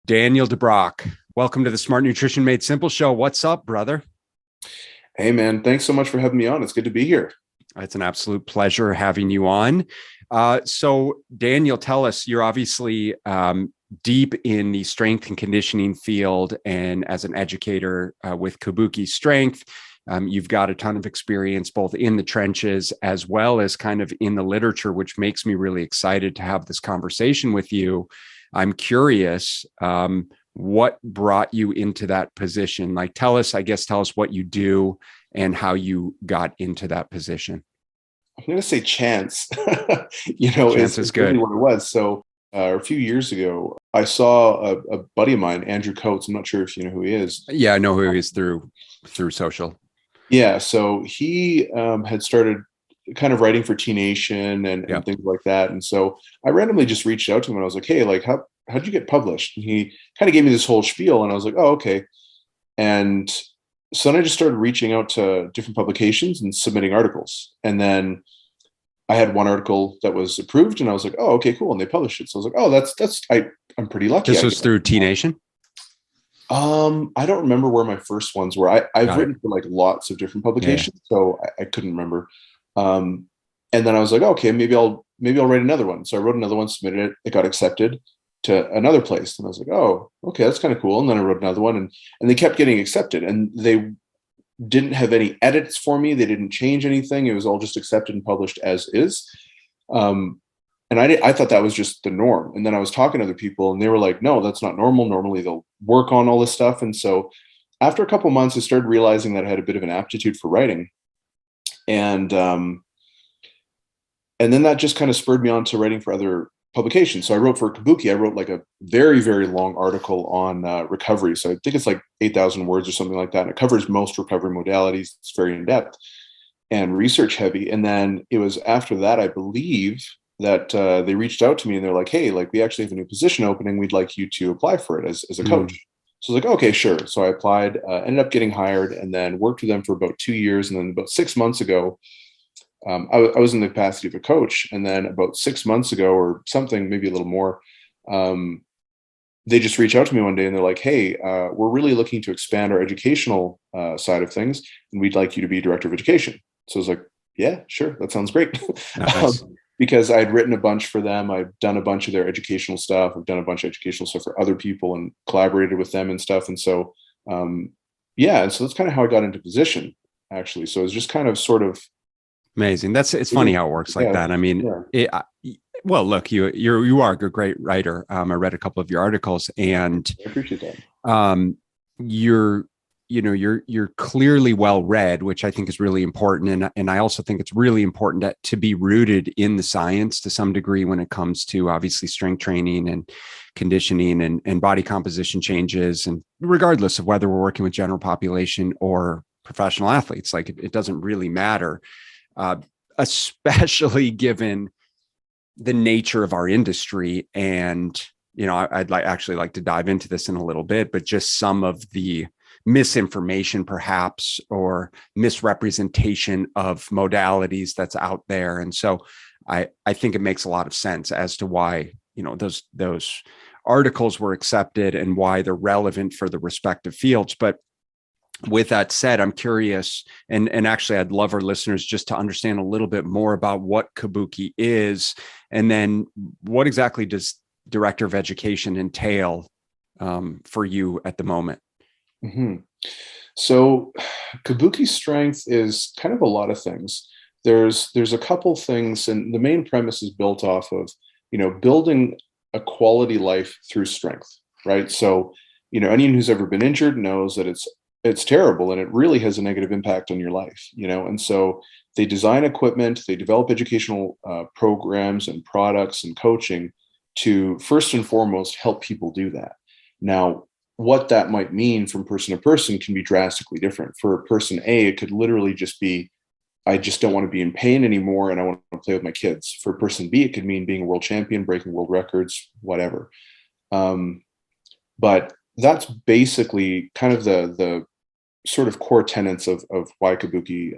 Daniel DeBrocke, welcome to the Smart Nutrition Made Simple show. What's up, brother? Hey man, thanks so much for having me on. It's good to be here. It's an absolute pleasure having you on. So, Daniel, tell us, you're obviously deep in the strength and conditioning field, and as an educator with Kabuki Strength, you've got a ton of experience both in the trenches as well as kind of in the literature, which makes me really excited to have this conversation with you. I'm curious, what brought you into that position? Like, tell us what you do and how you got into that position. I'm going to say chance, Chance is is really good. what it was. So a few years ago, I saw a buddy of mine, Andrew Coates. I'm not sure if you know who he is. Yeah, I know who he is through social. Yeah, so he had started kind of writing for T Nation Yeah. and things like that. And so I randomly just reached out to him and I was like, hey, like, how'd you get published? And he kind of gave me this whole spiel and I was like, oh, okay. And so then I just started reaching out to different publications and submitting articles. And then I had one article that was approved and I was like, oh, okay, cool. And they published it. So I was like, oh, I'm pretty lucky, This I was guess. through T Nation. I don't remember where my first ones were. I've Got it. written for like lots of different Yeah. publications, so I couldn't remember. Um, and then I was like, okay, maybe I'll write another one. So I wrote another one, submitted it, it got accepted to another place. And I was like, oh, okay, that's kind of cool. And then I wrote another one and they kept getting accepted. And they didn't have any edits for me. They didn't change anything. It was all just accepted and published as is. Um, and I thought that was just the norm. And then I was talking to other people and they were like, no, that's not normal. Normally they'll work on all this stuff. And so after a couple of months, I started realizing that I had a bit of an aptitude for writing. And and then that just kind of spurred me on to writing for other publications. So I wrote for Kabuki. I wrote like a very, very long article on recovery. So I think it's like 8,000 words or something like that. And it covers most recovery modalities. It's very in depth and research heavy. And then it was after that, I believe, that they reached out to me and they're like, hey, like we actually have a new position opening. We'd like you to apply for it as a coach. Mm. So I was like, okay, sure. So I applied, ended up getting hired and then worked with them for about 2 years. And then about 6 months ago, I was in the capacity of a coach. And then about 6 months ago or something, maybe a little more, um, they just reached out to me one day and they're like, hey, we're really looking to expand our educational side of things. And we'd like you to be director of education. So I was like, yeah, sure. That sounds great. Nice. Because I'd written a bunch for them. I've done a bunch of their educational stuff. I've done a bunch of educational stuff for other people and collaborated with them and stuff. And so, yeah. And so that's kind of how I got into position actually. So it's just kind of sort of, Amazing. It's funny how it works like yeah, that. I mean, yeah, well, look, you are a great writer. I read a couple of your articles, and I appreciate that. um, you're you're clearly well read, which I think is really important, and I also think it's really important to be rooted in the science to some degree when it comes to obviously strength training and conditioning and body composition changes, and regardless of whether we're working with general population or professional athletes, like it doesn't really matter, uh, especially given the nature of our industry. And I'd actually like to dive into this in a little bit, but just some of the misinformation perhaps or misrepresentation of modalities that's out there. And so I think it makes a lot of sense as to why those articles were accepted and why they're relevant for the respective fields. But with that said, I'm curious, and actually I'd love our listeners just to understand a little bit more about what Kabuki is, and then what exactly does director of education entail for you at the moment? Hmm. So Kabuki strength is kind of a lot of things. There's a couple things, and the main premise is built off of, building a quality life through strength, right? So, anyone who's ever been injured knows that it's terrible and it really has a negative impact on your life, and so they design equipment, they develop educational programs and products and coaching to first and foremost help people do that. Now, what that might mean from person to person can be drastically different. For person A, it could literally just be, I just don't want to be in pain anymore and I want to play with my kids. For person B, it could mean being a world champion, breaking world records, whatever. Um, but that's basically kind of the sort of core tenets of why Kabuki,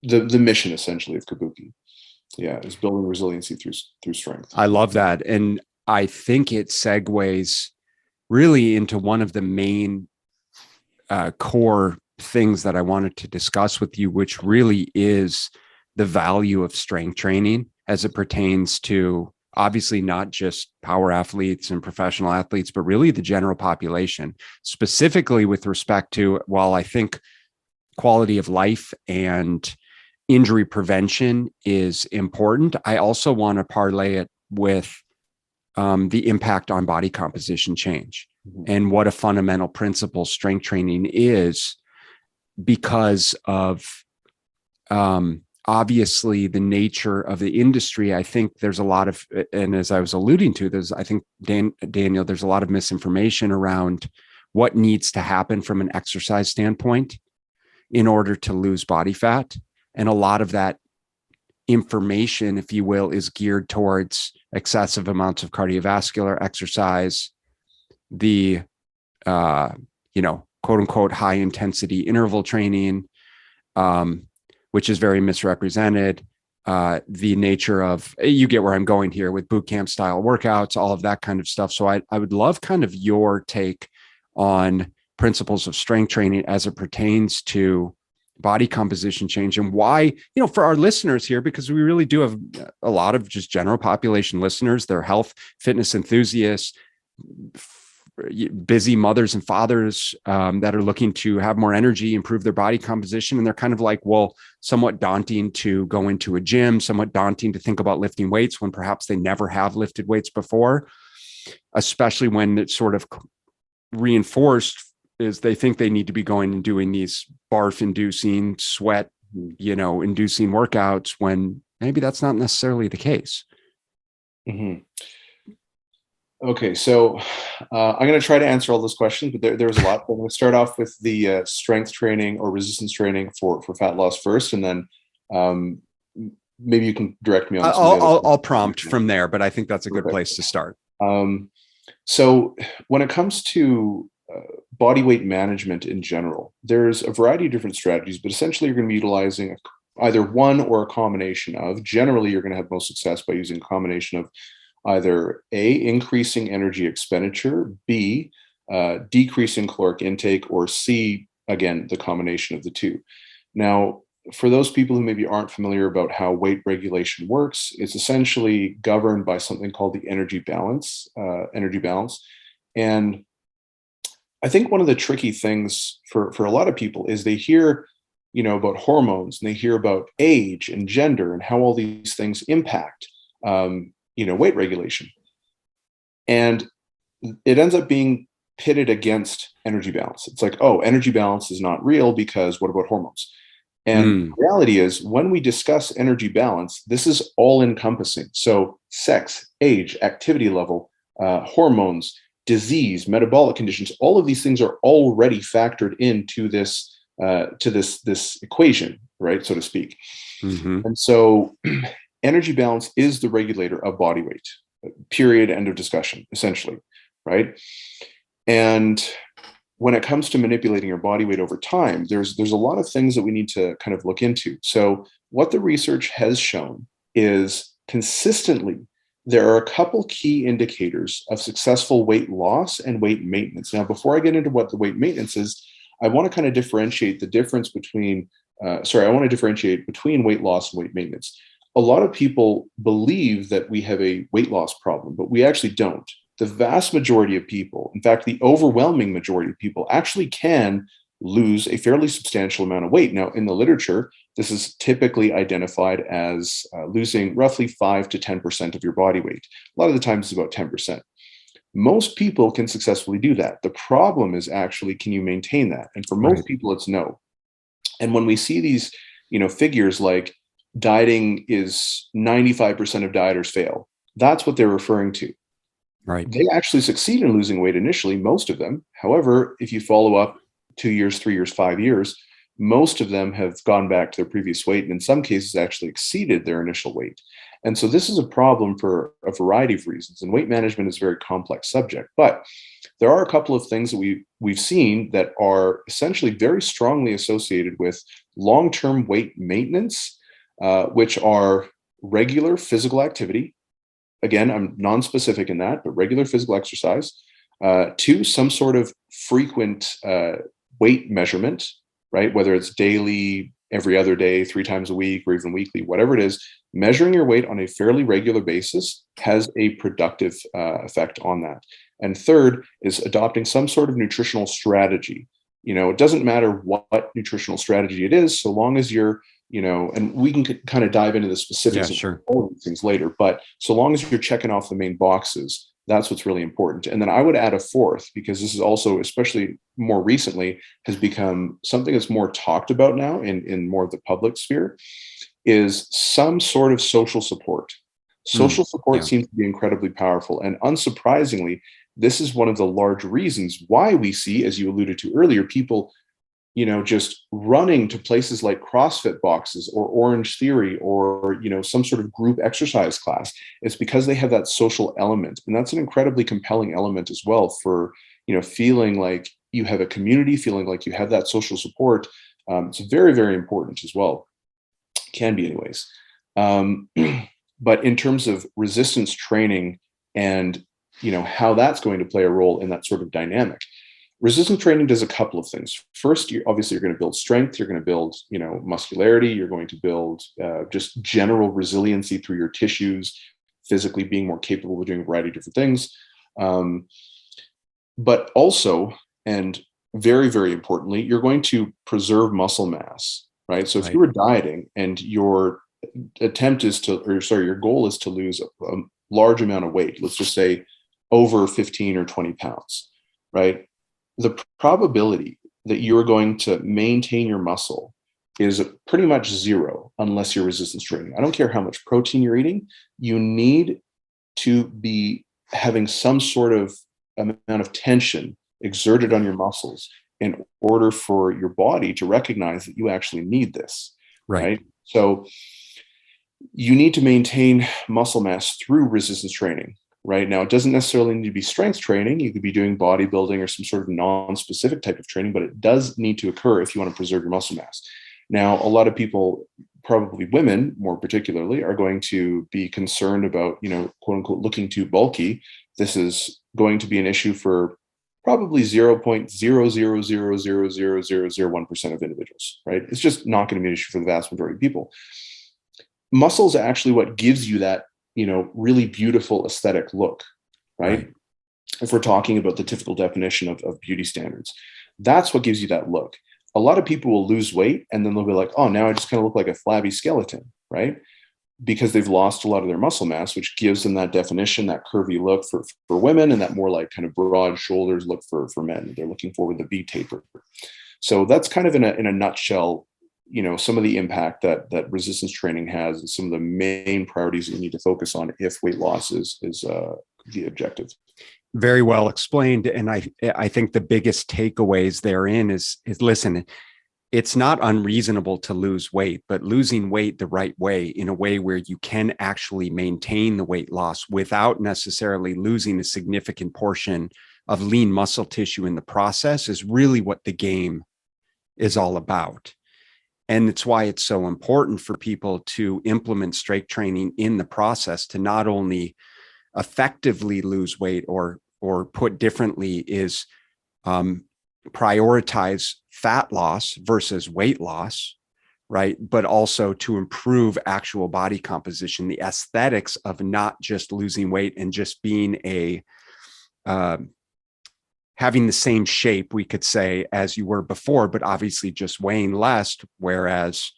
the mission essentially of Kabuki, yeah, is building resiliency through strength. I love that. And I think it segues really into one of the main core things that I wanted to discuss with you, which really is the value of strength training as it pertains to obviously not just power athletes and professional athletes, but really the general population, specifically with respect to, while I think quality of life and injury prevention is important, I also want to parlay it with the impact on body composition change and what a fundamental principle strength training is, because of obviously the nature of the industry. I think there's a lot of, and as I was alluding to, I think, Daniel, there's a lot of misinformation around what needs to happen from an exercise standpoint in order to lose body fat. And a lot of that information, if you will, is geared towards excessive amounts of cardiovascular exercise, the, quote unquote, high intensity interval training, which is very misrepresented. The nature of, you get where I'm going here with boot camp style workouts, all of that kind of stuff. So I would love kind of your take on principles of strength training as it pertains to body composition change, and why, for our listeners here, because we really do have a lot of just general population listeners, they're health, fitness enthusiasts, busy mothers and fathers that are looking to have more energy, improve their body composition. And they're kind of like, well, somewhat daunting to go into a gym, somewhat daunting to think about lifting weights when perhaps they never have lifted weights before, especially when it's sort of reinforced is they think they need to be going and doing these barf inducing, sweat, inducing workouts, when maybe that's not necessarily the case. Mm-hmm. Okay, so I'm going to try to answer all those questions, but there's a lot. I'm going to start off with the strength training or resistance training for fat loss first, and then maybe you can direct me on. I'll prompt from there, but I think that's a good place to start. So when it comes to body weight management in general, there's a variety of different strategies, but essentially you're going to be utilizing either one or a combination of. Generally, you're going to have most success by using a combination of either A, increasing energy expenditure, B, decreasing caloric intake, or C, again, the combination of the two. Now, for those people who maybe aren't familiar about how weight regulation works, it's essentially governed by something called the energy balance. And I think one of the tricky things for a lot of people is they hear, about hormones, and they hear about age and gender and how all these things impact, weight regulation. And it ends up being pitted against energy balance. It's like, oh, energy balance is not real because what about hormones? And the reality is, when we discuss energy balance, this is all encompassing. So sex, age, activity level, hormones, disease, metabolic conditions, all of these things are already factored into this this equation, right, so to speak. Mm-hmm. And so energy balance is the regulator of body weight, period, end of discussion, essentially, right? And when it comes to manipulating your body weight over time, there's a lot of things that we need to kind of look into. So what the research has shown is consistently there are a couple key indicators of successful weight loss and weight maintenance. Now, before I get into what the weight maintenance is, I want to kind of differentiate the difference between, between weight loss and weight maintenance. A lot of people believe that we have a weight loss problem, but we actually don't. The vast majority of people, in fact, the overwhelming majority of people, actually can lose a fairly substantial amount of weight. Now, in the literature, this is typically identified as losing roughly 5 to 10% of your body weight. A lot of the times it's about 10%. Most people can successfully do that. The problem is actually, can you maintain that? And for most people, it's no. And when we see these, figures like dieting is 95% of dieters fail, that's what they're referring to. Right. They actually succeed in losing weight initially, most of them. However, if you follow up 2 years, 3 years, 5 years, most of them have gone back to their previous weight, and in some cases actually exceeded their initial weight. And so this is a problem for a variety of reasons. And weight management is a very complex subject. But there are a couple of things that we've seen that are essentially very strongly associated with long-term weight maintenance, which are regular physical activity. Again, I'm non-specific in that, but regular physical exercise, Two, some sort of frequent weight measurement, right? Whether it's daily, every other day, 3 times a week, or even weekly, whatever it is, measuring your weight on a fairly regular basis has a productive effect on that. And third is adopting some sort of nutritional strategy. It doesn't matter what nutritional strategy it is, so long as you're, and we can kind of dive into the Yeah, specifics of sure. all of these things later, but so long as you're checking off the main boxes, that's what's really important. And then I would add a fourth, because this is also, especially more recently, has become something that's more talked about now in more of the public sphere, is some sort of social support. Social support Yeah. seems to be incredibly powerful. And unsurprisingly, this is one of the large reasons why we see, as you alluded to earlier, people, just running to places like CrossFit boxes or Orange Theory or, some sort of group exercise class. It's because they have that social element. And that's an incredibly compelling element as well for, feeling like you have a community, feeling like you have that social support. It's very, very important as well. Can be anyways. But in terms of resistance training and, how that's going to play a role in that sort of dynamic, resistance training does a couple of things. First, you're going to build strength. You're going to build, muscularity. You're going to build just general resiliency through your tissues, physically being more capable of doing a variety of different things. But also, and very, very importantly, you're going to preserve muscle mass, right? So if you were dieting and your goal is to lose a large amount of weight, let's just say over 15 or 20 pounds, right? The probability that you're going to maintain your muscle is pretty much zero unless you're resistance training. I don't care how much protein you're eating. You need to be having some sort of amount of tension exerted on your muscles in order for your body to recognize that you actually need this, right? So you need to maintain muscle mass through resistance training. Right now, it doesn't necessarily need to be strength training. You could be doing bodybuilding or some sort of non-specific type of training, but it does need to occur if you want to preserve your muscle mass. Now, a lot of people, probably women more particularly, are going to be concerned about, quote unquote, looking too bulky. This is going to be an issue for probably 0.000000001% of individuals, right? It's just not going to be an issue for the vast majority of people. Muscle is actually what gives you that, really beautiful aesthetic look, right? If we're talking about the typical definition of beauty standards, that's what gives you that look. A lot of people will lose weight and then they'll be like, oh, now I just kind of look like a flabby skeleton, right? Because they've lost a lot of their muscle mass, which gives them that definition, that curvy look for women, and that more like kind of broad shoulders look for men. They're looking for with a V taper. So that's kind of in a nutshell, some of the impact that resistance training has, and some of the main priorities that you need to focus on if weight loss is the objective. Very well explained. And I think the biggest takeaways therein is listen, it's not unreasonable to lose weight, but losing weight the right way, in a way where you can actually maintain the weight loss without necessarily losing a significant portion of lean muscle tissue in the process, is really what the game is all about. And it's why it's so important for people to implement strength training in the process, to not only effectively lose weight, or put differently is prioritize fat loss versus weight loss, right? But also to improve actual body composition, the aesthetics of not just losing weight and just being having the same shape, we could say, as you were before, but obviously just weighing less. Whereas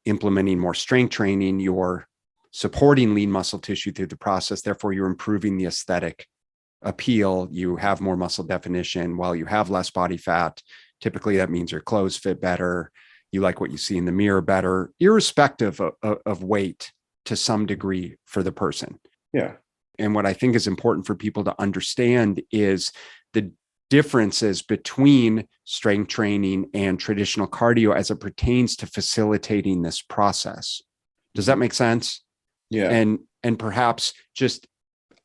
implementing more strength training, you're supporting lean muscle tissue through the process. Therefore, you're improving the aesthetic appeal. You have more muscle definition while you have less body fat. Typically, that means your clothes fit better. You like what you see in the mirror better, irrespective of weight to some degree for the person. Yeah. And what I think is important for people to understand is the differences between strength training and traditional cardio as it pertains to facilitating this process. Does that make sense? Yeah. And perhaps just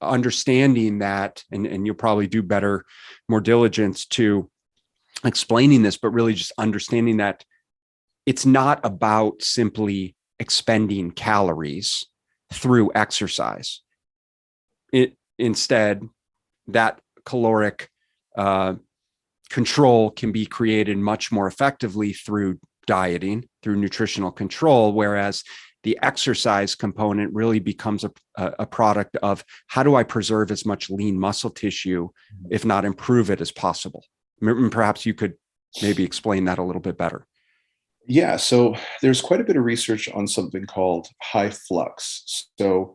understanding that, and you'll probably do better, more diligence to explaining this, but really just understanding that it's not about simply expending calories through exercise. Instead, that caloric control can be created much more effectively through dieting, through nutritional control, whereas the exercise component really becomes a product of how do I preserve as much lean muscle tissue, if not improve it, as possible. Perhaps you could maybe explain that a little bit better. Yeah, so there's quite a bit of research on something called high flux. So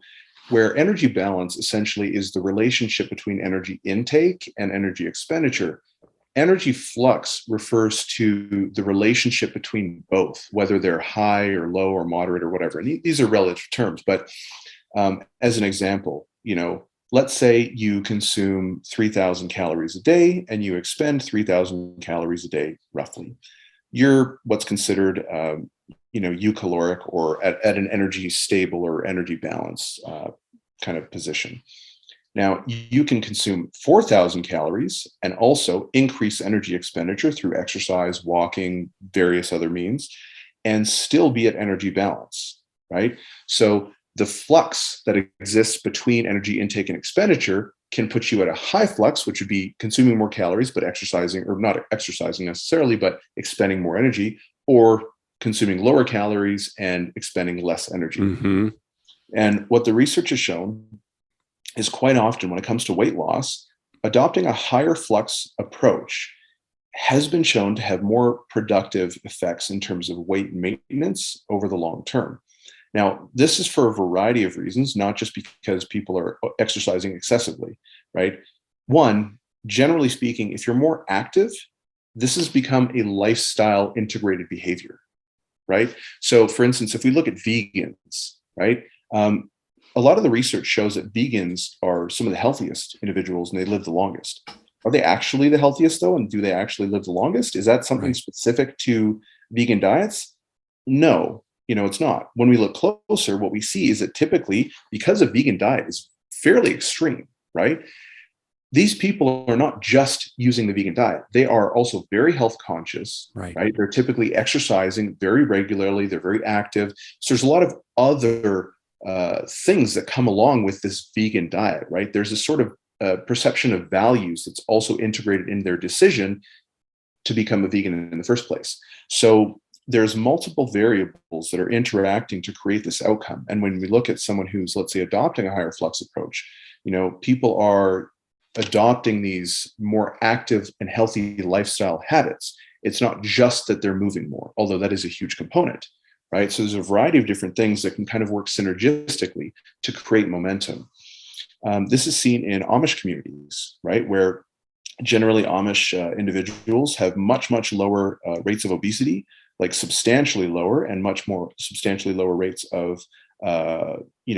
where energy balance essentially is the relationship between energy intake and energy expenditure. Energy flux refers to the relationship between both, whether they're high or low or moderate or whatever. And these are relative terms, but as an example, let's say you consume 3,000 calories a day and you expend 3,000 calories a day, roughly. You're what's considered, eucaloric, or at an energy stable or energy balance kind of position. Now, you can consume 4,000 calories and also increase energy expenditure through exercise, walking, various other means, and still be at energy balance, right? So the flux that exists between energy intake and expenditure can put you at a high flux, which would be consuming more calories, but exercising, or not exercising necessarily, but expending more energy, or consuming lower calories and expending less energy. Mm-hmm. And what the research has shown is quite often when it comes to weight loss, adopting a higher flux approach has been shown to have more productive effects in terms of weight maintenance over the long term. Now, this is for a variety of reasons, not just because people are exercising excessively, right? One, generally speaking, if you're more active, this has become a lifestyle integrated behavior, right? So for instance, if we look at vegans, right? A lot of the research shows that vegans are some of the healthiest individuals and they live the longest. Are they actually the healthiest though? And do they actually live the longest? Is that something specific to vegan diets? No, it's not. When we look closer, what we see is that typically, because a vegan diet is fairly extreme, right? These people are not just using the vegan diet. They are also very health conscious, right? They're typically exercising very regularly. They're very active. So there's a lot of other things that come along with this vegan diet, right? There's a sort of perception of values that's also integrated in their decision to become a vegan in the first place. So there's multiple variables that are interacting to create this outcome. And when we look at someone who's, let's say, adopting a higher flux approach, people are adopting these more active and healthy lifestyle habits. It's not just that they're moving more, although that is a huge component. Right. So there's a variety of different things that can kind of work synergistically to create momentum. This is seen in Amish communities, right, where generally Amish individuals have much, much lower rates of obesity, like substantially lower, and much more substantially lower rates of,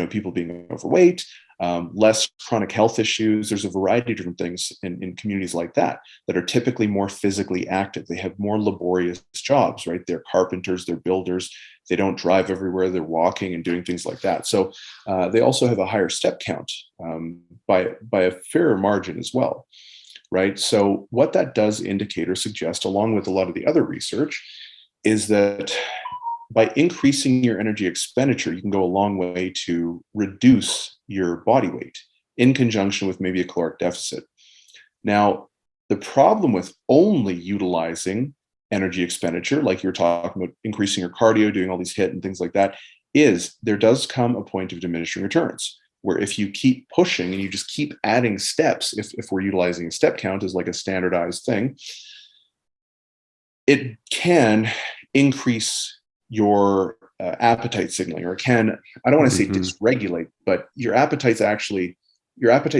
people being overweight, less chronic health issues. There's a variety of different things in communities like that are typically more physically active. They have more laborious jobs, right? They're carpenters, they're builders. They don't drive everywhere. They're walking and doing things like that. So they also have a higher step count by a fairer margin as well, right? So what that does indicate or suggest, along with a lot of the other research, is that by increasing your energy expenditure, you can go a long way to reduce your body weight in conjunction with maybe a caloric deficit. Now, the problem with only utilizing energy expenditure, like you're talking about increasing your cardio, doing all these HIIT and things like that, is there does come a point of diminishing returns, where if you keep pushing and you just keep adding steps, if we're utilizing a step count as like a standardized thing, it can increase your appetite signaling, or can, I don't want to say dysregulate, but your appetite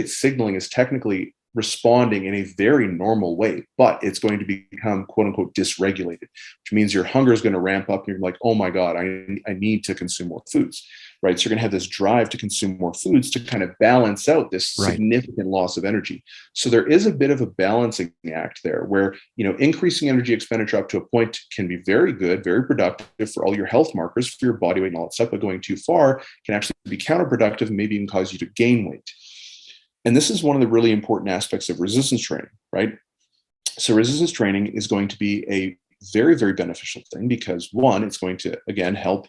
signaling is technically responding in a very normal way, but it's going to become quote unquote dysregulated, which means your hunger is going to ramp up and you're like, oh my God, I need to consume more foods, right? So you're going to have this drive to consume more foods to kind of balance out this significant loss of energy. So there is a bit of a balancing act there where, increasing energy expenditure up to a point can be very good, very productive for all your health markers, for your body weight and all that stuff, but going too far can actually be counterproductive and maybe even cause you to gain weight. And this is one of the really important aspects of resistance training, right? So resistance training is going to be a very, very beneficial thing because, one, it's going to, again, help,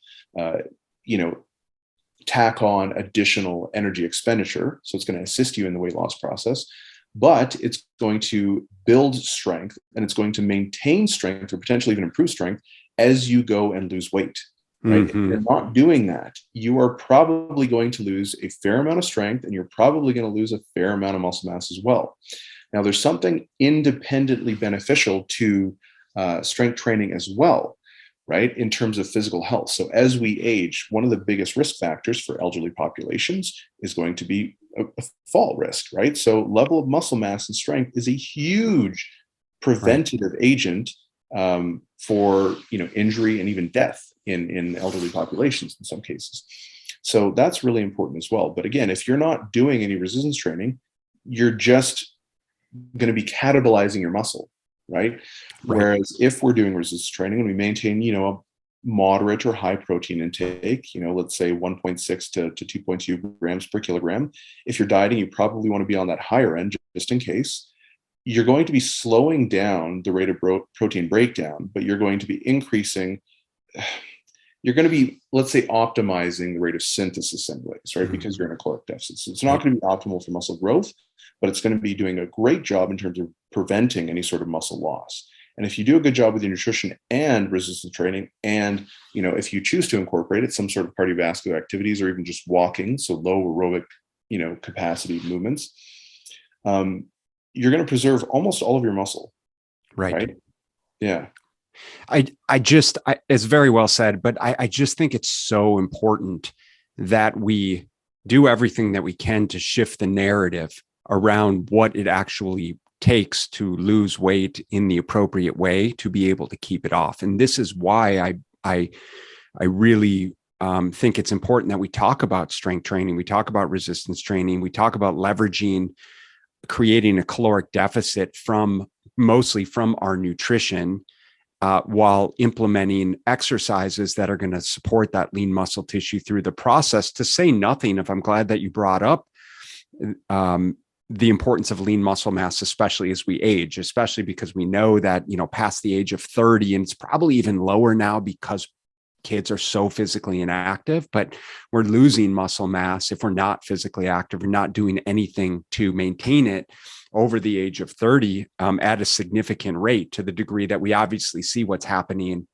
tack on additional energy expenditure. So it's going to assist you in the weight loss process. but it's going to build strength and it's going to maintain strength or potentially even improve strength as you go and lose weight, right? If Mm-hmm. you're not doing that, you are probably going to lose a fair amount of strength and you're probably going to lose a fair amount of muscle mass as well. Now, there's something independently beneficial to strength training as well, right? In terms of physical health. So as we age, one of the biggest risk factors for elderly populations is going to be a fall risk, right? So level of muscle mass and strength is a huge Right. preventative agent for injury and even death in elderly populations in some cases. So that's really important as well. But again, if you're not doing any resistance training, you're just going to be catabolizing your muscle, right? Right. Whereas if we're doing resistance training and we maintain, a moderate or high protein intake, let's say 1.6 to 2.2 grams per kilogram. If you're dieting, you probably want to be on that higher end just in case. You're going to be slowing down the rate of protein breakdown, but you're going to be increasing, you're going to be, let's say, optimizing the rate of synthesis anyways, right? Because you're in a caloric deficit. So it's not Right. going to be optimal for muscle growth, but it's going to be doing a great job in terms of preventing any sort of muscle loss. And if you do a good job with your nutrition and resistance training, and if you choose to incorporate it, some sort of cardiovascular activities or even just walking, so low aerobic, capacity movements, you're going to preserve almost all of your muscle, Right. right? Yeah. It's very well said, but I just think it's so important that we do everything that we can to shift the narrative around what it actually takes to lose weight in the appropriate way to be able to keep it off. And this is why I really think it's important that we talk about strength training, we talk about resistance training, we talk about leveraging, creating a caloric deficit mostly from our nutrition, while implementing exercises that are going to support that lean muscle tissue through the process. To say nothing of, I'm glad that you brought up the importance of lean muscle mass, especially as we age, especially because we know that, past the age of 30, and it's probably even lower now because kids are so physically inactive, but we're losing muscle mass if we're not physically active, we're not doing anything to maintain it over the age of 30 at a significant rate, to the degree that we obviously see what's happening,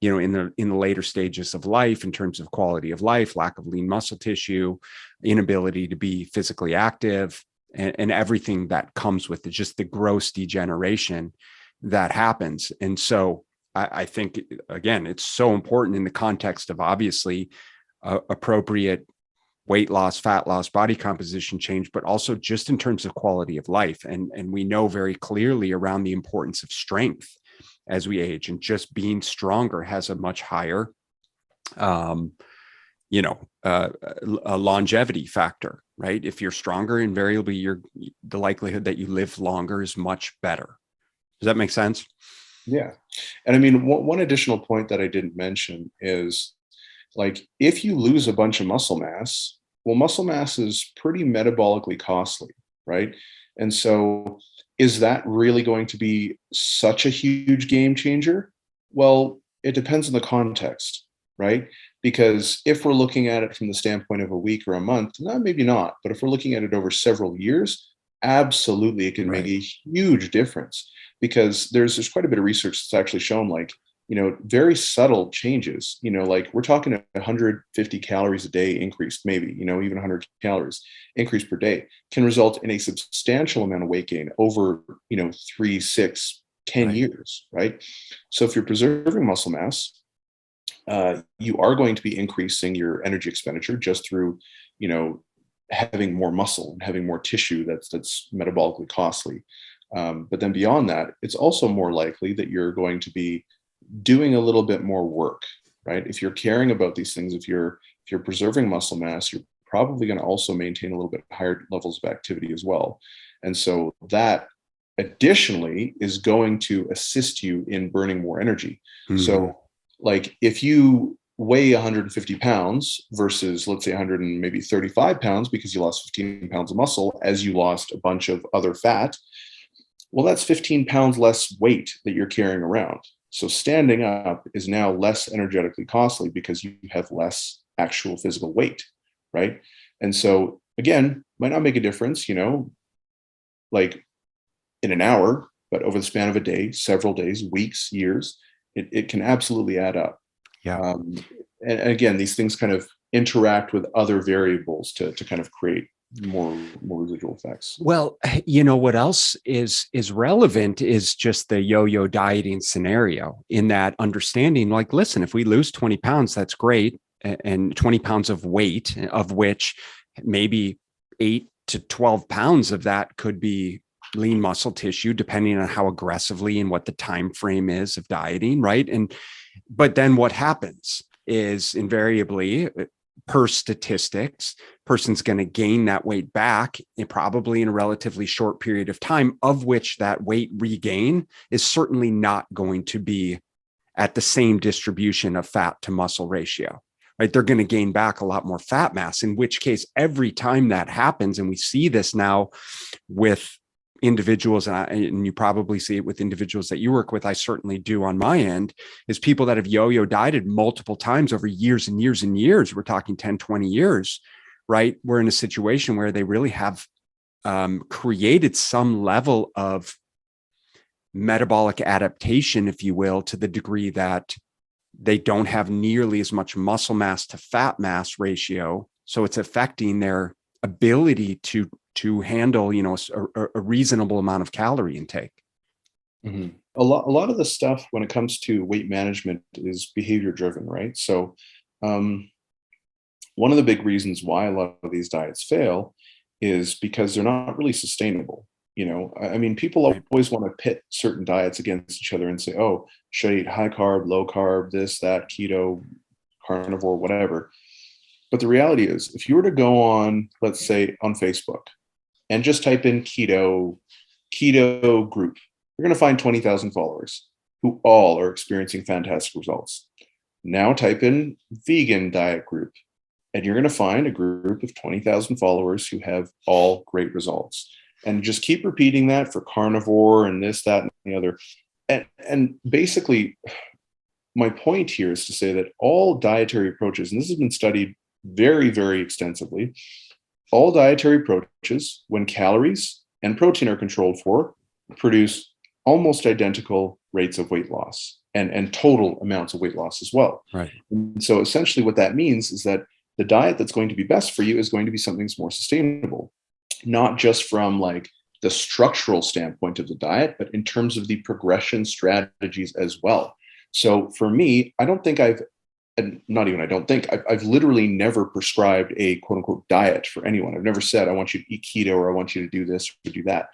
in the later stages of life in terms of quality of life, lack of lean muscle tissue, inability to be physically active, and everything that comes with it, just the gross degeneration that happens. And so I think, again, it's so important in the context of obviously appropriate weight loss, fat loss, body composition change, but also just in terms of quality of life. And we know very clearly around the importance of strength as we age, and just being stronger has a much higher, a longevity factor, right? If you're stronger, invariably, the likelihood that you live longer is much better. Does that make sense? Yeah. And I mean, one additional point that I didn't mention is, like, if you lose a bunch of muscle mass, well, muscle mass is pretty metabolically costly, right? And so is that really going to be such a huge game changer? Well, it depends on the context, right? Because if we're looking at it from the standpoint of a week or a month, no, maybe not. But if we're looking at it over several years, absolutely, it can make Right. a huge difference, because there's quite a bit of research that's actually shown, like, very subtle changes, like we're talking 150 calories a day increased, maybe, even 100 calories increase per day can result in a substantial amount of weight gain over, 3, 6, 10 Right. years, right? So if you're preserving muscle mass, you are going to be increasing your energy expenditure just through, having more muscle and having more tissue that's metabolically costly. But then beyond that, it's also more likely that you're going to be doing a little bit more work, right? If you're caring about these things, if you're preserving muscle mass, you're probably going to also maintain a little bit higher levels of activity as well. And so that additionally is going to assist you in burning more energy. Mm-hmm. So, like, if you weigh 150 pounds versus, let's say, 100 and maybe 35 pounds, because you lost 15 pounds of muscle as you lost a bunch of other fat, well, that's 15 pounds less weight that you're carrying around. So standing up is now less energetically costly because you have less actual physical weight, right? And so again, might not make a difference, like in an hour, but over the span of a day, several days, weeks, years, it can absolutely add up. Yeah. And again, these things kind of interact with other variables to kind of create more residual effects. Well, what else is relevant is just the yo-yo dieting scenario, in that understanding, like, listen, if we lose 20 pounds, that's great. And 20 pounds of weight, of which maybe 8 to 12 pounds of that could be lean muscle tissue, depending on how aggressively and what the time frame is of dieting, right? But then what happens is, invariably, per statistics, person's going to gain that weight back probably in a relatively short period of time, of which that weight regain is certainly not going to be at the same distribution of fat to muscle ratio, right? They're going to gain back a lot more fat mass, in which case, every time that happens, and we see this now with individuals, and you probably see it with individuals that you work with, I certainly do on my end, is people that have yo-yo dieted multiple times over years and years and years. We're talking 10, 20 years, right? We're in a situation where they really have created some level of metabolic adaptation, if you will, to the degree that they don't have nearly as much muscle mass to fat mass ratio. So it's affecting their ability to handle, a reasonable amount of calorie intake. Mm-hmm. A lot of the stuff when it comes to weight management is behavior driven, right? So one of the big reasons why a lot of these diets fail is because they're not really sustainable. I mean, people always want to pit certain diets against each other and say, oh, should I eat high carb, low carb, this, that, keto, carnivore, whatever. But the reality is, if you were to go on, let's say on Facebook, and just type in keto group, you're going to find 20,000 followers who all are experiencing fantastic results. Now type in vegan diet group, and you're going to find a group of 20,000 followers who have all great results. And just keep repeating that for carnivore and this, that, and the other. And basically, my point here is to say that all dietary approaches, and this has been studied very, very extensively, all dietary approaches, when calories and protein are controlled for, produce almost identical rates of weight loss and total amounts of weight loss as well. Right. And so essentially what that means is that the diet that's going to be best for you is going to be something that's more sustainable, not just from like the structural standpoint of the diet, but in terms of the progression strategies as well. So for me, I don't think I've literally never prescribed a quote unquote diet for anyone. I've never said, I want you to eat keto or I want you to do this or do that.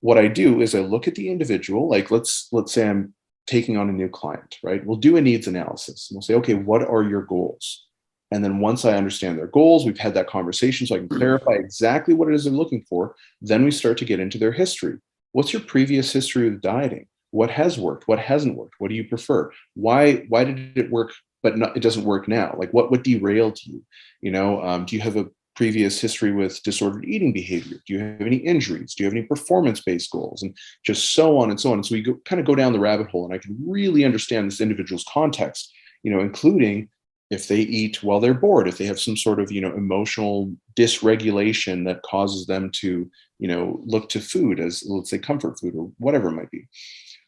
What I do is I look at the individual, like let's say I'm taking on a new client, right? We'll do a needs analysis and we'll say, okay, what are your goals? And then once I understand their goals, we've had that conversation so I can clarify exactly what it is they're looking for. Then we start to get into their history. What's your previous history of dieting? What has worked? What hasn't worked? What do you prefer? Why did it work, but it doesn't work now? Like what derailed you? Do you have a previous history with disordered eating behavior? Do you have any injuries? Do you have any performance-based goals? And just so on and so on. And so we kind of go down the rabbit hole, and I can really understand this individual's context, including if they eat while they're bored, if they have some sort of, emotional dysregulation that causes them to, look to food as, let's say, comfort food or whatever it might be.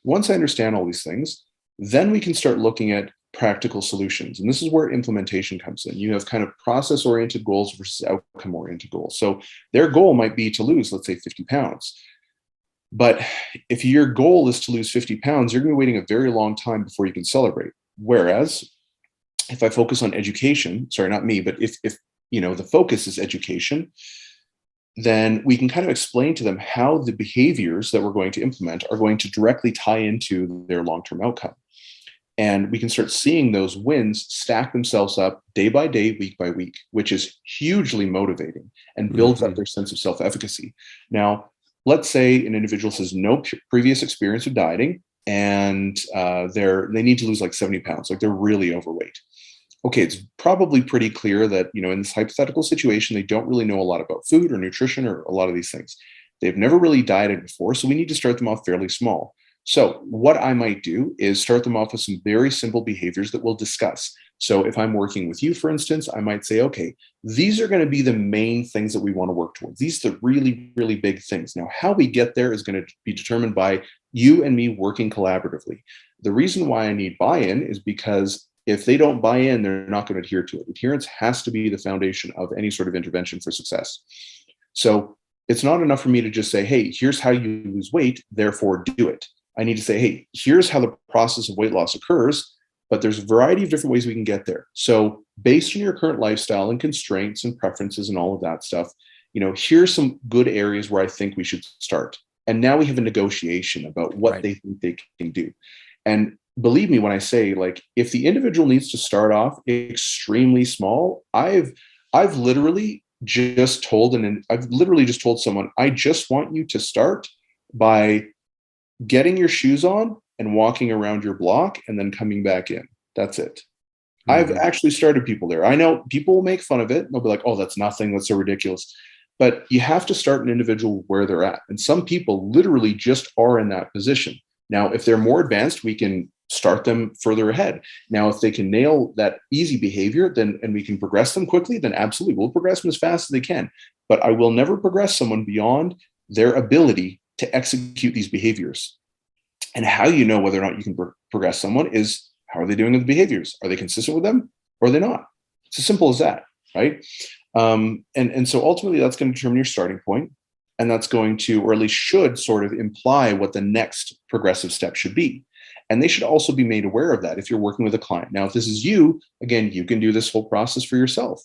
Once I understand all these things, then we can start looking at practical solutions. And this is where implementation comes in. You have kind of process-oriented goals versus outcome-oriented goals. So their goal might be to lose, let's say, 50 pounds. But if your goal is to lose 50 pounds, you're going to be waiting a very long time before you can celebrate. Whereas if I focus on education, sorry, not me, but if the focus is education, then we can kind of explain to them how the behaviors that we're going to implement are going to directly tie into their long-term outcome. And we can start seeing those wins stack themselves up day by day, week by week, which is hugely motivating and builds up their sense of self-efficacy. Now, let's say an individual says no previous experience of dieting, and they need to lose like 70 pounds, like they're really overweight. Okay, it's probably pretty clear that, in this hypothetical situation, they don't really know a lot about food or nutrition or a lot of these things. They've never really dieted before, so we need to start them off fairly small. So what I might do is start them off with some very simple behaviors that we'll discuss. So if I'm working with you, for instance, I might say, okay, these are going to be the main things that we want to work towards. These are the really, really big things. Now, how we get there is going to be determined by you and me working collaboratively. The reason why I need buy-in is because if they don't buy in, they're not going to adhere to it. Adherence has to be the foundation of any sort of intervention for success. So it's not enough for me to just say, hey, here's how you lose weight, therefore do it. I need to say, hey, here's how the process of weight loss occurs, but there's a variety of different ways we can get there. So based on your current lifestyle and constraints and preferences and all of that stuff, here's some good areas where I think we should start. And now we have a negotiation about what they think they can do. And believe me when I say, like, if the individual needs to start off extremely small, I've literally just told someone, I just want you to start by getting your shoes on and walking around your block and then coming back in. That's it. Mm-hmm. I've actually started people there. I know people will make fun of it. They'll be like, oh, that's nothing. That's so ridiculous. But you have to start an individual where they're at. And some people literally just are in that position. Now, if they're more advanced, we can start them further ahead. Now, if they can nail that easy behavior, and we can progress them quickly, then absolutely, we'll progress them as fast as they can. But I will never progress someone beyond their ability to execute these behaviors. And how you know whether or not you can progress someone is, how are they doing with the behaviors? Are they consistent with them or are they not? It's as simple as that, right? And so ultimately that's going to determine your starting point, and that's going to, or at least should, sort of imply what the next progressive step should be. And they should also be made aware of that if you're working with a client. Now, if this is you, again, you can do this whole process for yourself,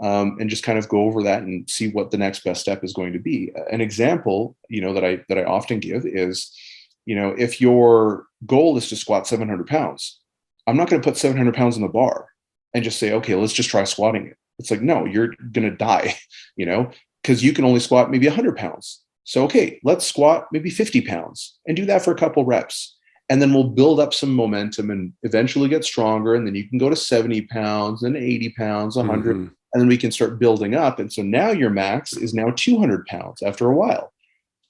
and just kind of go over that and see what the next best step is going to be. An example, that I often give is, if your goal is to squat 700 pounds, I'm not going to put 700 pounds on the bar and just say, okay, let's just try squatting it. It's like, no, you're going to die, because you can only squat maybe 100 pounds. So, okay, let's squat maybe 50 pounds and do that for a couple reps. And then we'll build up some momentum and eventually get stronger. And then you can go to 70 pounds, then 80 pounds, 100, and then we can start building up. And so now your max is now 200 pounds after a while.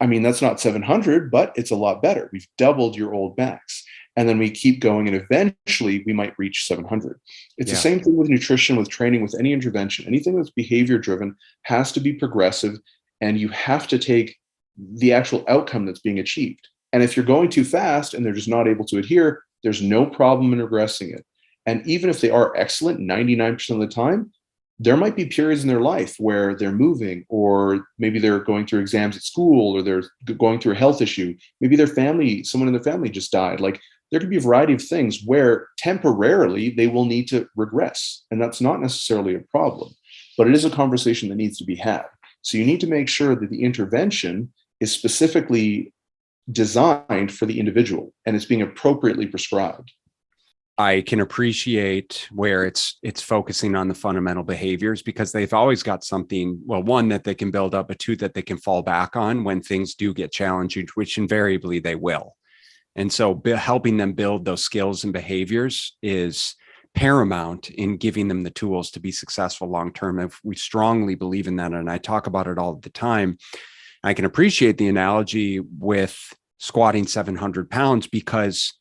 I mean, that's not 700, but it's a lot better. We've doubled your old max. And then we keep going, and eventually we might reach 700. It's the same thing with nutrition, with training, with any intervention. Anything that's behavior driven has to be progressive, and you have to take the actual outcome that's being achieved. And if you're going too fast and they're just not able to adhere, there's no problem in regressing it. And even if they are excellent 99% of the time, there might be periods in their life where they're moving, or maybe they're going through exams at school, or they're going through a health issue. Maybe someone in their family just died. Like, there could be a variety of things where temporarily they will need to regress. And that's not necessarily a problem, but it is a conversation that needs to be had. So you need to make sure that the intervention is specifically designed for the individual and it's being appropriately prescribed. I can appreciate where it's focusing on the fundamental behaviors, because they've always got something, well, one, that they can build up, but two, that they can fall back on when things do get challenging, which invariably they will. And so helping them build those skills and behaviors is paramount in giving them the tools to be successful long-term. If we strongly believe in that, and I talk about it all the time, I can appreciate the analogy with squatting 700 pounds, because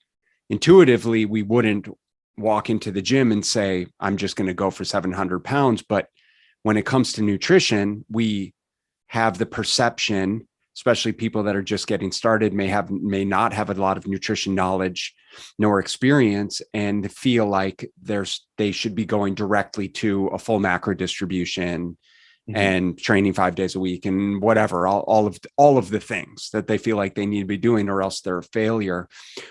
intuitively we wouldn't walk into the gym and say, I'm just going to go for 700 pounds. But when it comes to nutrition, we have the perception, especially people that are just getting started, may not have a lot of nutrition knowledge nor experience, and feel like they should be going directly to a full macro distribution and training 5 days a week and whatever, all of the things that they feel like they need to be doing, or else they're a failure.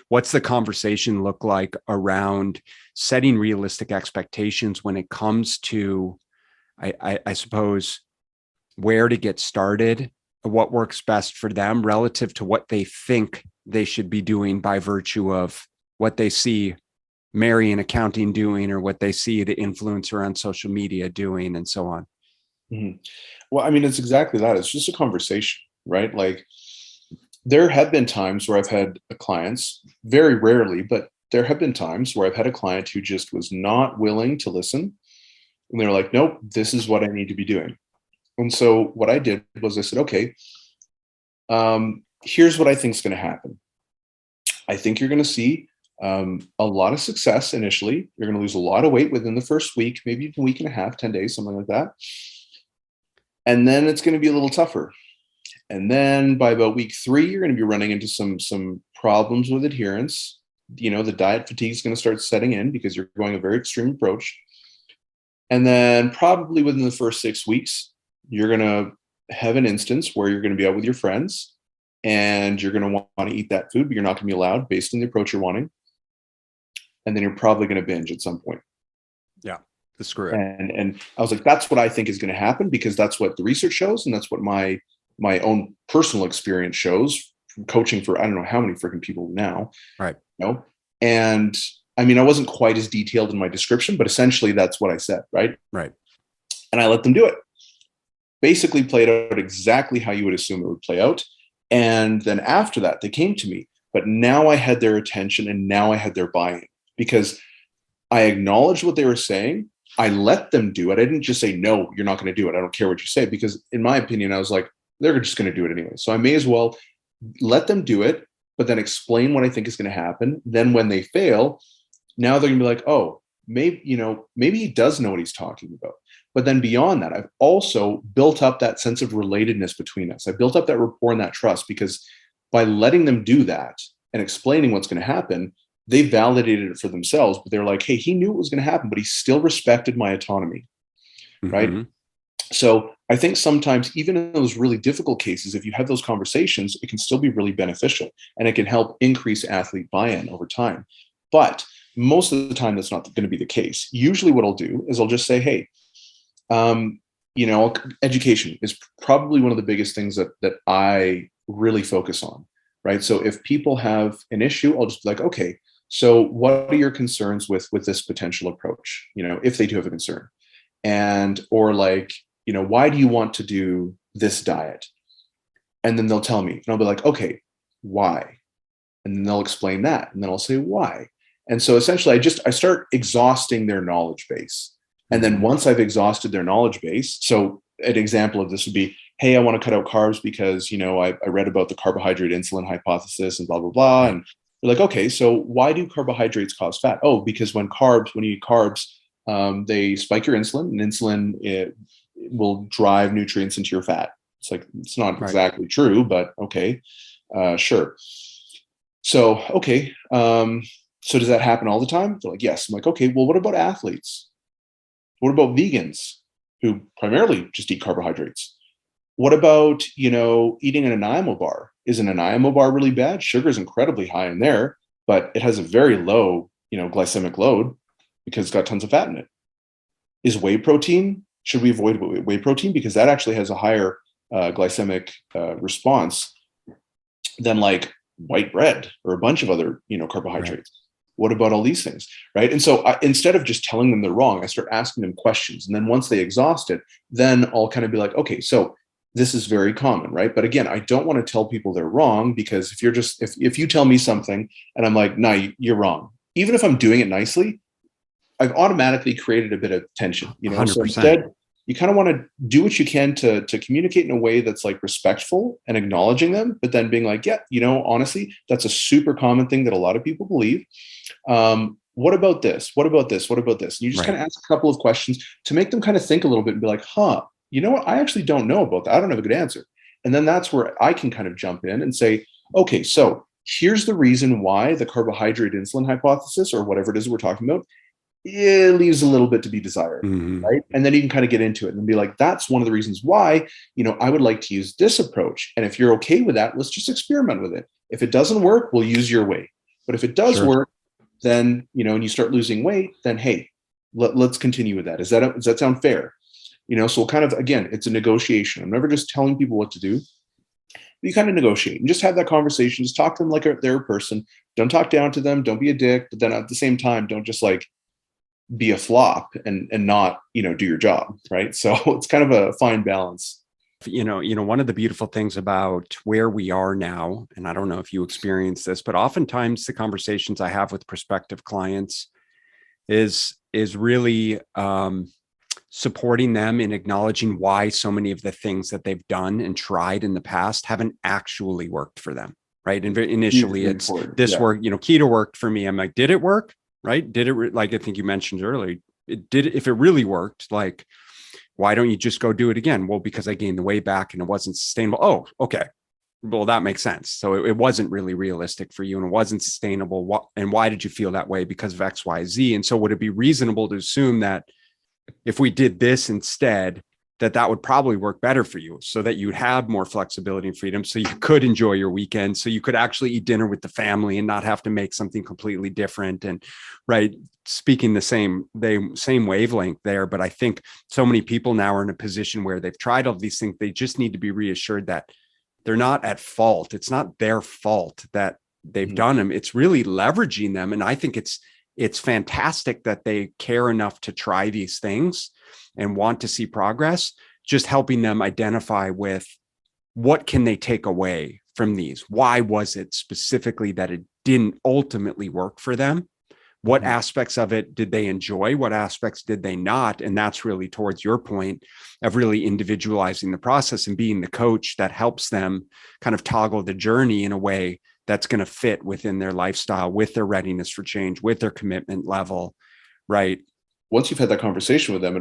What's the conversation look like around setting realistic expectations when it comes to, I suppose, where to get started, what works best for them relative to what they think they should be doing by virtue of what they see Mary in accounting doing, or what they see the influencer on social media doing, and so on? Well, I mean, it's exactly that. It's just a conversation, right? Like, there have been times where I've had clients, very rarely, but there have been times where I've had a client who just was not willing to listen. And they're like, nope, this is what I need to be doing. And so what I did was I said, okay, here's what I think is going to happen. I think you're going to see a lot of success initially. You're going to lose a lot of weight within the first week, maybe a week and a half, 10 days, something like that. And then it's going to be a little tougher. And then by about week 3, you're going to be running into some problems with adherence. The diet fatigue is going to start setting in because you're going a very extreme approach. And then probably within the first 6 weeks, you're going to have an instance where you're going to be out with your friends and you're going to want to eat that food, but you're not going to be allowed based on the approach you're wanting. And then you're probably going to binge at some point. Yeah, screw it. And I was like, that's what I think is going to happen, because that's what the research shows. And that's what my own personal experience shows from coaching for, I don't know how many freaking people now. Right. And I mean, I wasn't quite as detailed in my description, but essentially that's what I said. Right. And I let them do it. Basically played out exactly how you would assume it would play out. And then after that, they came to me, but now I had their attention and now I had their buy-in, because I acknowledged what they were saying. I let them do it. I didn't just say, no, you're not going to do it. I don't care what you say, because in my opinion, I was like, they're just going to do it anyway. So I may as well let them do it, but then explain what I think is going to happen. Then when they fail, now they're going to be like, oh, maybe he does know what he's talking about. But then beyond that, I've also built up that sense of relatedness between us. I built up that rapport and that trust, because by letting them do that and explaining what's going to happen, they validated it for themselves. But they're like, hey, he knew it was going to happen, but he still respected my autonomy. Right. So I think sometimes, even in those really difficult cases, if you have those conversations, it can still be really beneficial, and it can help increase athlete buy-in over time. But most of the time, that's not going to be the case. Usually what I'll do is I'll just say, hey, education is probably one of the biggest things that I really focus on. Right. So if people have an issue, I'll just be like, okay, so what are your concerns with this potential approach? If they do have a concern, or like, why do you want to do this diet? And then they'll tell me, and I'll be like, okay, why? And then they'll explain that. And then I'll say, why? And so essentially I start exhausting their knowledge base. And then once I've exhausted their knowledge base, so an example of this would be, hey, I want to cut out carbs because, I read about the carbohydrate insulin hypothesis and blah, blah, blah. And they're like, okay, so why do carbohydrates cause fat? Oh, because when you eat carbs, they spike your insulin, and insulin will drive nutrients into your fat. It's like, it's not exactly true, but okay, sure. So, okay. So does that happen all the time? They're like, yes. I'm like, okay, well, what about athletes? What about vegans who primarily just eat carbohydrates? What about, eating an Anaimo bar? Is an Anaimo bar really bad? Sugar is incredibly high in there, but it has a very low, glycemic load because it's got tons of fat in it. Is whey protein? Should we avoid whey protein? Because that actually has a higher glycemic response than like white bread or a bunch of other, carbohydrates. Right. What about all these things? Right. And so instead of just telling them they're wrong, I start asking them questions. And then once they exhaust it, then I'll kind of be like, okay, so this is very common, right? But again, I don't want to tell people they're wrong, because if you tell me something and I'm like, no, you're wrong, even if I'm doing it nicely, I've automatically created a bit of tension, 100%. So instead, you kind of want to do what you can to communicate in a way that's like respectful and acknowledging them, but then being like, yeah, honestly, that's a super common thing that a lot of people believe. What about this? What about this? What about this? And you just kind of ask a couple of questions to make them kind of think a little bit and be like, you know what? I actually don't know about that. I don't have a good answer. And then that's where I can kind of jump in and say, okay, so here's the reason why the carbohydrate insulin hypothesis, or whatever it is we're talking about, it leaves a little bit to be desired, right? And then you can kind of get into it and be like, that's one of the reasons why, I would like to use this approach. And if you're okay with that, let's just experiment with it. If it doesn't work, we'll use your way. But if it does work, then, and you start losing weight, then, hey, let's continue with that. Does that sound fair? So we'll kind of, again, it's a negotiation. I'm never just telling people what to do. You kind of negotiate and just have that conversation. Just talk to them like they're a person. Don't talk down to them. Don't be a dick. But then at the same time, don't just like be a flop and not, do your job. Right. So it's kind of a fine balance. One of the beautiful things about where we are now, and I don't know if you experience this, but oftentimes the conversations I have with prospective clients is really supporting them in acknowledging why so many of the things that they've done and tried in the past haven't actually worked for them. right? And initially Hugely it's important. this Yeah. work, keto worked for me. I'm like, did it work? Right? Did it, like I think you mentioned earlier, it did. If it really worked, like, why don't you just go do it again? Well, because I gained the weight back and it wasn't sustainable. Oh, okay. Well, that makes sense. So it wasn't really realistic for you and it wasn't sustainable. And why did you feel that way? Because of X, Y, Z. And so would it be reasonable to assume that if we did this instead, that would probably work better for you so that you'd have more flexibility and freedom so you could enjoy your weekend, so you could actually eat dinner with the family and not have to make something completely different. And right, speaking the same wavelength there. But I think so many people now are in a position where they've tried all these things. They just need to be reassured that they're not at fault. It's not their fault that they've done them. It's really leveraging them. And I think it's fantastic that they care enough to try these things and want to see progress, just helping them identify with what can they take away from these? Why was it specifically that it didn't ultimately work for them? What aspects of it did they enjoy? What aspects did they not? And that's really towards your point of really individualizing the process and being the coach that helps them kind of toggle the journey in a way that's going to fit within their lifestyle, with their readiness for change, with their commitment level, right? Once you've had that conversation with them,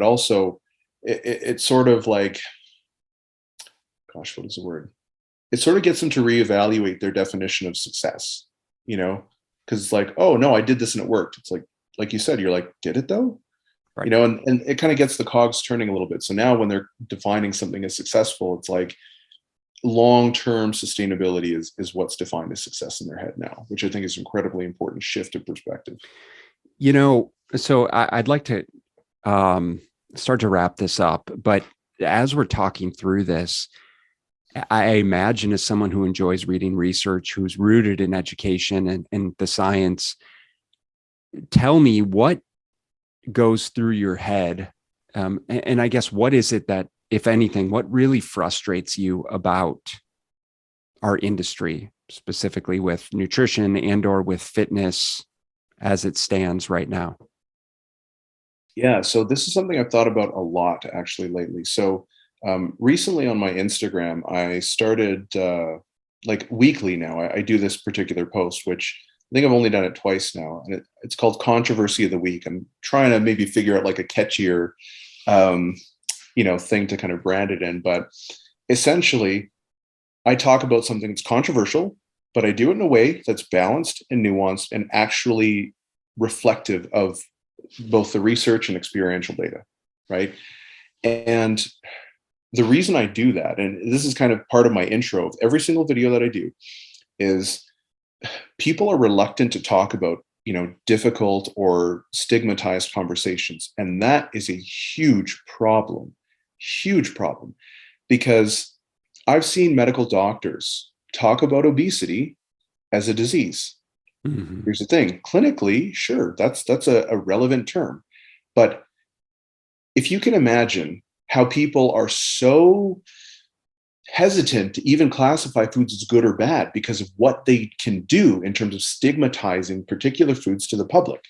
it's sort of like, gosh, what is the word? It sort of gets them to reevaluate their definition of success, because it's like, oh no, I did this and it worked. It's like you said, you're like, did it though? Right. And it kind of gets the cogs turning a little bit. So now when they're defining something as successful, it's like long-term sustainability is what's defined as success in their head now, which I think is an incredibly important shift of perspective. So I'd like to start to wrap this up, but as we're talking through this, I imagine as someone who enjoys reading research, who's rooted in education and the science, tell me what goes through your head. And I guess, what is it that, if anything, what really frustrates you about our industry, specifically with nutrition and or with fitness as it stands right now? Yeah, so this is something I've thought about a lot actually lately. So recently on my Instagram, I started like weekly now. I do this particular post, which I think I've only done it twice now, and it's called Controversy of the Week. I'm trying to maybe figure out like a catchier, thing to kind of brand it in. But essentially, I talk about something that's controversial, but I do it in a way that's balanced and nuanced and actually reflective of both the research and experiential data, right? And the reason I do that, and this is kind of part of my intro of every single video that I do, is people are reluctant to talk about, difficult or stigmatized conversations. And that is a huge problem, because I've seen medical doctors talk about obesity as a disease. Here's the thing, clinically, sure, that's a relevant term. But if you can imagine how people are so hesitant to even classify foods as good or bad because of what they can do in terms of stigmatizing particular foods to the public.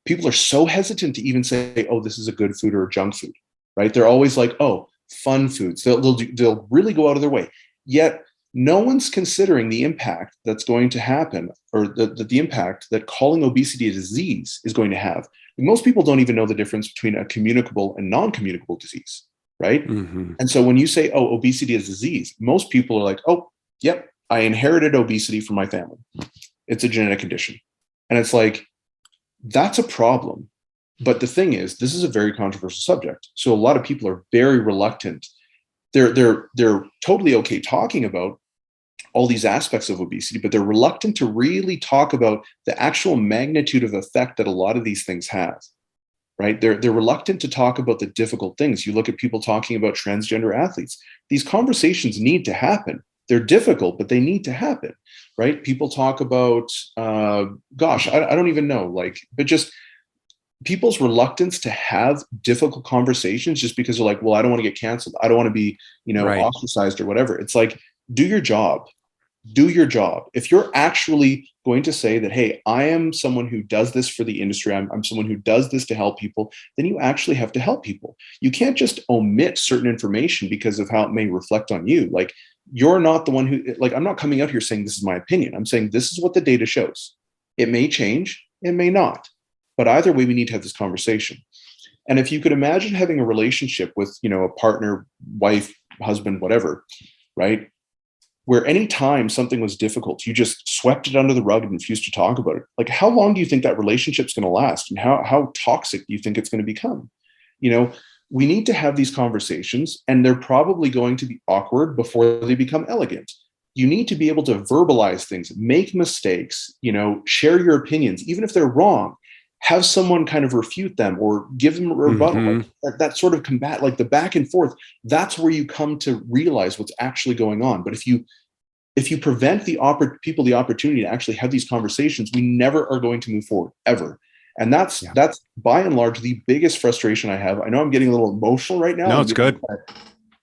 People are so hesitant to even say, oh, this is a good food or a junk food, right? They're always like, oh, fun foods. They'll really go out of their way. Yet no one's considering the impact that's going to happen, or the impact that calling obesity a disease is going to have. Most people don't even know the difference between a communicable and non-communicable disease, right? And so when you say, oh, obesity is a disease, most people are like, oh, yep, I inherited obesity from my family. It's a genetic condition. And it's like, that's a problem. But the thing is, this is a very controversial subject. So a lot of people are very reluctant. They're totally okay talking about all these aspects of obesity, but they're reluctant to really talk about the actual magnitude of effect that a lot of these things have, right? They're reluctant to talk about the difficult things. You look at people talking about transgender athletes. These conversations need to happen. They're difficult, but they need to happen, right? People talk about, I don't even know, but just people's reluctance to have difficult conversations just because they're like, well, I don't want to get canceled. I don't want to be, Right. ostracized or whatever. It's like, do your job. Do your job. If you're actually going to say that, hey, I am someone who does this for the industry, I'm someone who does this to help people, then you actually have to help people. You can't just omit certain information because of how it may reflect on you. Like, you're not the one who, like, I'm not coming out here saying this is my opinion. I'm saying this is what the data shows. It may change, it may not, but either way, we need to have this conversation. And if you could imagine having a relationship with, a partner, wife, husband, whatever, right? Where anytime something was difficult, you just swept it under the rug and refused to talk about it. Like, how long do you think that relationship's going to last? And how toxic do you think it's going to become? We need to have these conversations, and they're probably going to be awkward before they become elegant. You need to be able to verbalize things, make mistakes, share your opinions, even if they're wrong. Have someone kind of refute them or give them a rebuttal. Mm-hmm. Like that sort of combat, like the back and forth. That's where you come to realize what's actually going on. But if you prevent people the opportunity to actually have these conversations, we never are going to move forward ever. And that's by and large the biggest frustration I have. I know I'm getting a little emotional right now. No, it's good.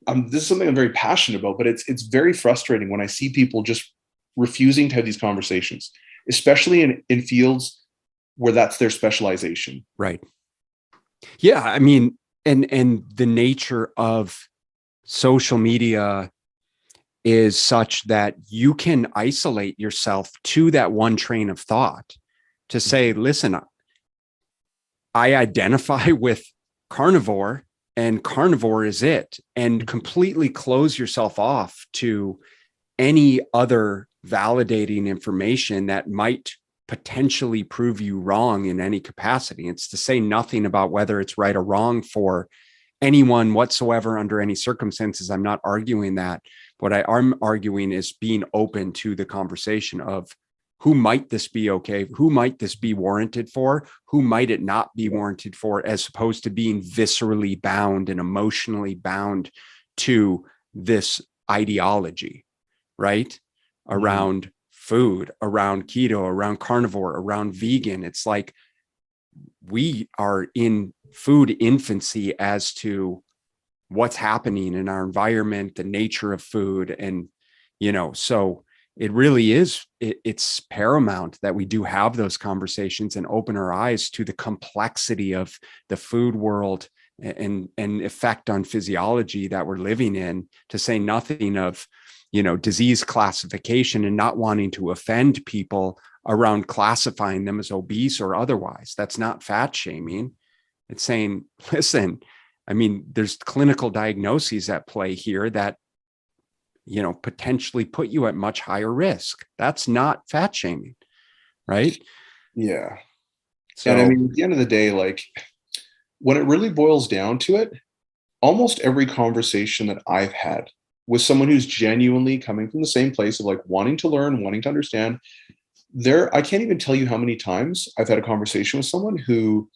This is something I'm very passionate about, but it's very frustrating when I see people just refusing to have these conversations, especially in fields where that's their specialization. Right. Yeah. I mean, and the nature of social media is such that you can isolate yourself to that one train of thought to say, listen, I identify with carnivore and carnivore is it, and completely close yourself off to any other validating information that might potentially prove you wrong in any capacity. It's to say nothing about whether it's right or wrong for anyone whatsoever under any circumstances. I'm not arguing that. What I am arguing is being open to the conversation of who might this be okay? Who might this be warranted for? Who might it not be warranted for, as opposed to being viscerally bound and emotionally bound to this ideology, right? Around food, around keto, around carnivore, around vegan. It's like we are in food infancy as to what's happening in our environment, the nature of food. And, so it really is, it's paramount that we do have those conversations and open our eyes to the complexity of the food world and effect on physiology that we're living in, to say nothing of, disease classification and not wanting to offend people around classifying them as obese or otherwise. That's not fat shaming. It's saying, listen, I mean, there's clinical diagnoses at play here that, potentially put you at much higher risk. That's not fat shaming, right? Yeah. So, and I mean, at the end of the day, like, when it really boils down to it, almost every conversation that I've had with someone who's genuinely coming from the same place of like wanting to learn, wanting to understand, I can't even tell you how many times I've had a conversation with someone who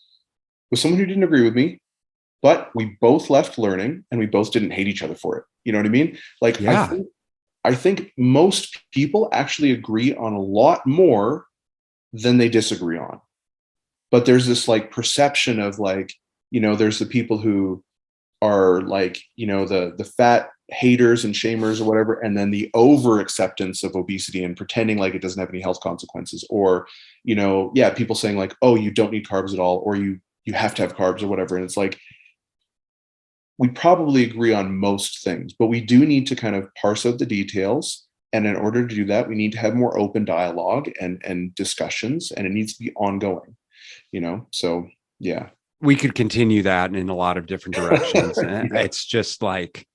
didn't agree with me, but we both left learning and we both didn't hate each other for it. You know what I mean? Like, yeah. I think most people actually agree on a lot more than they disagree on. But there's this like perception of like, there's the people who are like, the fat haters and shamers or whatever, and then the over acceptance of obesity and pretending like it doesn't have any health consequences, or people saying like, oh, you don't need carbs at all, or you have to have carbs or whatever. And it's like, we probably agree on most things, but we do need to kind of parse out the details. And in order to do that, we need to have more open dialogue and discussions, and it needs to be ongoing, so yeah. We could continue that in a lot of different directions. Yeah. It's just like,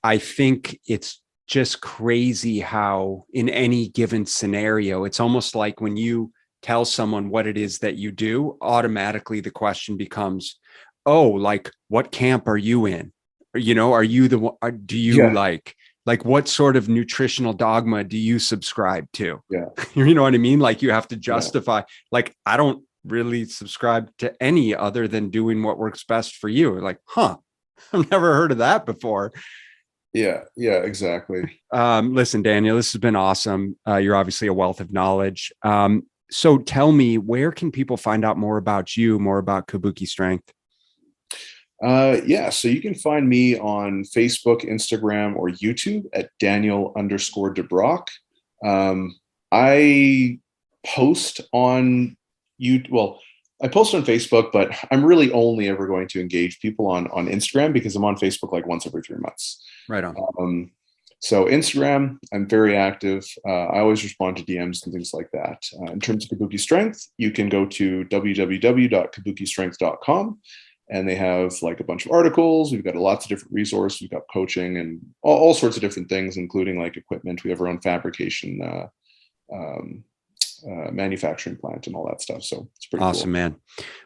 I think it's just crazy how in any given scenario, it's almost like when you tell someone what it is that you do, automatically the question becomes, oh, like, what camp are you in? Or, are you the one, do you like what sort of nutritional dogma do you subscribe to? Yeah. You know what I mean? Like, you have to justify, like, I don't really subscribe to any other than doing what works best for you. Like, I've never heard of that before. Yeah, exactly. Listen, Daniel, this has been awesome. You're obviously a wealth of knowledge. So tell me, where can people find out more about you, more about Kabuki Strength? So you can find me on Facebook, Instagram, or YouTube at Daniel_DeBrocke. I post on I post on Facebook, but I'm really only ever going to engage people on Instagram, because I'm on Facebook like once every 3 months. Right on. So Instagram, I'm very active. I always respond to DMs and things like that. In terms of Kabuki Strength, you can go to www.kabukistrength.com, and they have like a bunch of articles. We've got lots of different resources. We've got coaching and all sorts of different things, including like equipment. We have our own fabrication, manufacturing plant and all that stuff. So it's pretty Awesome, cool. man.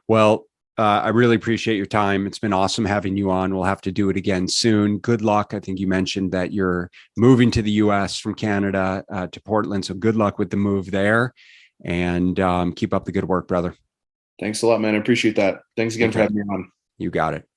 Well, I really appreciate your time. It's been awesome having you on. We'll have to do it again soon. Good luck. I think you mentioned that you're moving to the US from Canada to Portland. So good luck with the move there, and keep up the good work, brother. Thanks a lot, man. I appreciate that. Thanks again for Okay. having me on. You got it.